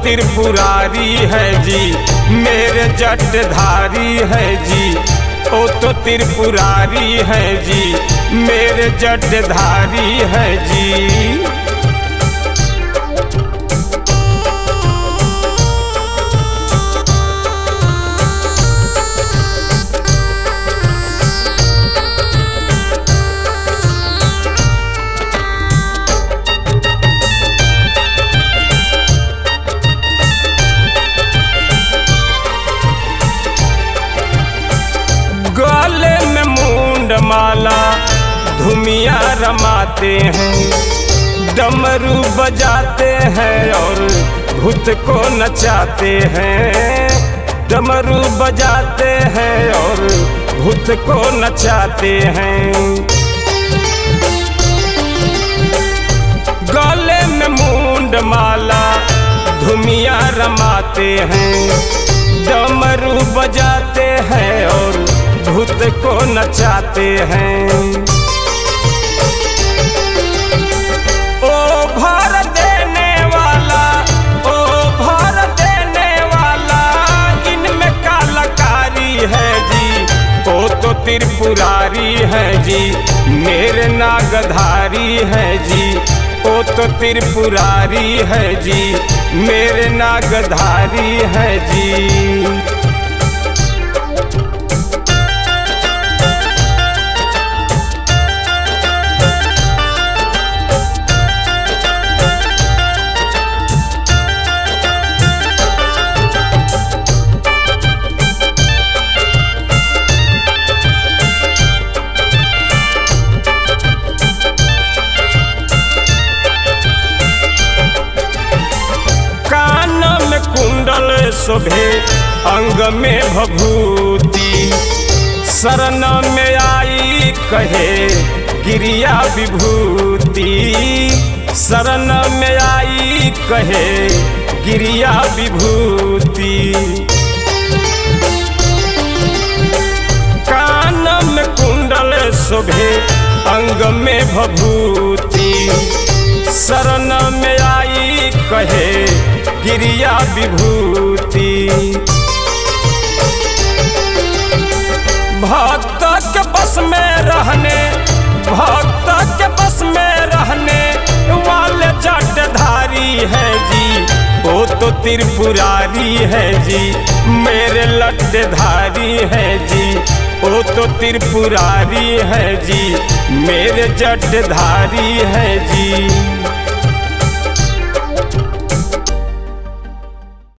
त्रिपुरारी है जी, मेरे जटधारी है जी। वो तो त्रिपुरारी है जी, मेरे जटधारी है जी। गले में मुंड माला धुमिया रमाते हैं, डमरू बजाते हैं और भूत को नचाते हैं। डमरू बजाते हैं और भूत को नचाते हैं। गले में मुंड माला धुमिया रमाते हैं, डमरू बजाते हैं और भूत को नचाते हैं। ओ भर देने वाला, ओ भर देने वाला, इनमें कालाकारी है जी। ओ तो त्रिपुरारी है जी, मेरे नागधारी है जी। ओ तो त्रिपुरारी है जी, मेरे नागधारी है जी। कुंडल शोभे अंग में भभूति, शरण में आई कहे गिरिया विभूति। शरण में आई कहे गिरिया विभूति। कान में कुंडल शोभे अंग में भभूति, शरण में आई कहे गिरिया विभूति। भक्त के बस में रहने, भक्त के बस में रहने वाले जटधारी है जी। वो तो त्रिपुरारी है जी, मेरे लट्टेधारी है जी। वो तो त्रिपुरारी है जी, मेरे जटधारी है जी।